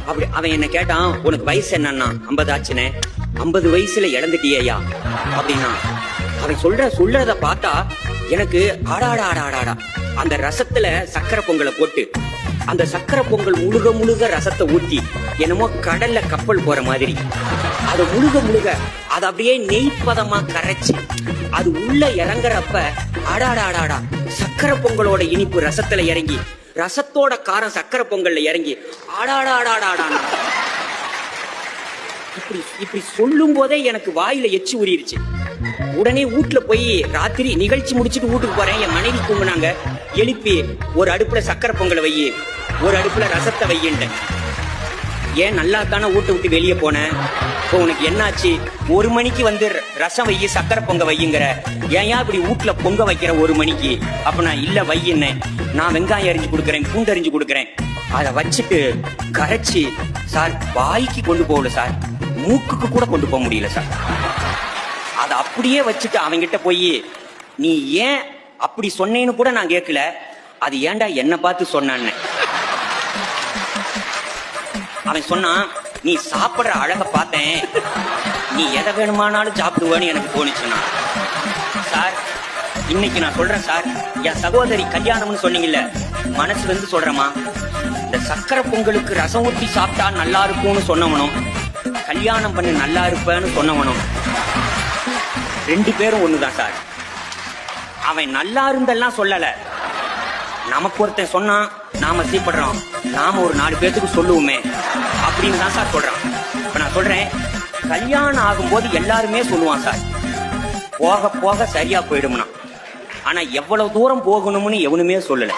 அப்படி அவன் என்ன கேட்டான், உனக்கு வயசு என்னன்னா? 50 ஆச்சுனே. 50 வயசுல இழந்துட்டியா அப்படின்னா. அவன் சொல்றத பார்த்தா எனக்கு ஆடாடா அந்த ரசத்துல சக்கரை பொங்கலை போட்டு அந்த சக்கரை பொங்கல் முழுக ரசத்தை ஊத்தி என்னமோ கடல்ல கப்பல் போற மாதிரி அது முழுக அது அப்படியே நெய்ப்பதமா கரைச்சு அது உள்ள இறங்குறப்ப ஆடாடா சக்கரை பொங்கலோட இனிப்பு ரசத்துல இறங்கி ரசத்தோட காரம் சக்கரை பொங்கல்ல இறங்கி ஆடாடாடாடாடா. இப்படி சொல்லும் போதே எனக்கு வாயில எச்சி ஊறிடுச்சு. உடனே வீட்டுல போய் ராத்திரி நிகழ்ச்சி முடிச்சுட்டு வீட்டுக்கு போறேன். என் மனைவி தூங்குனாங்க. எழுப்பி ஒரு அடுப்புல சக்கரை பொங்கலை வையி, ஒரு அடுப்புல ரசத்தை வையின்ட்டேன். ஏன் நல்லா தானே வீட்டை விட்டு வெளியே போனேன், இப்போ உனக்கு என்னாச்சு? 1 மணிக்கு வந்து ரசம் வையி சக்கரை பொங்க வையுங்கிற, ஏன் இப்படி வீட்டுல பொங்க வைக்கிற 1 மணிக்கு? அப்ப நான் இல்ல வையின்னேன். நான் வெங்காயம் அரிஞ்சு கொடுக்குறேன், பூண்டு அரிஞ்சு கொடுக்குறேன். அதை வச்சுட்டு கரைச்சி சார் வாய்க்கு கொண்டு போகல சார், மூக்குக்கு கூட கொண்டு போக முடியல சார். அதை அப்படியே வச்சுட்டு அவங்கிட்ட போய் நீ ஏன் அப்படி சொன்னேன்னு கூட நான் கேட்கல, அது ஏன்டா என்ன பார்த்து சொன்னான்னு. அவன் சொன்னான், நீ சாப்பிடுற அழக பார்த்தேன், நீ எதை வேணுமானாலும் சாப்பிடுவேன்னு எனக்கு தோணுச்சுன்னா. சார் இன்னைக்கு நான் சொல்றேன் சார், என் சகோதரி கல்யாணம்னு சொன்னீங்கல்ல, மனசுல இருந்து சொல்றேமா. இந்த சக்கரை பொங்கலுக்கு ரசம் ஊற்றி சாப்பிட்டா நல்லா இருக்கும்னு சொன்னவனும் கல்யாணம் பண்ணி நல்லா இருப்பேன்னு சொன்னவனும் 2 பேரும் ஒண்ணுதான் சார். அவன் நல்லா இருந்தெல்லாம் சொல்லல, நமக்கு ஒருத்தன் சொன்னா நாம சீப்படுறோம், நாம ஒரு 4 பேத்துக்கு சொல்லுவோமே அப்படின்னு தான் சார் சொல்றான். இப்ப நான் சொல்றேன், கல்யாணம் ஆகும்போது எல்லாருமே சொல்லுவான் சார், போக போக சரியா போயிடும்னா. ஆனா எவ்வளவு தூரம் போகணும்னு எவனுமே சொல்லல.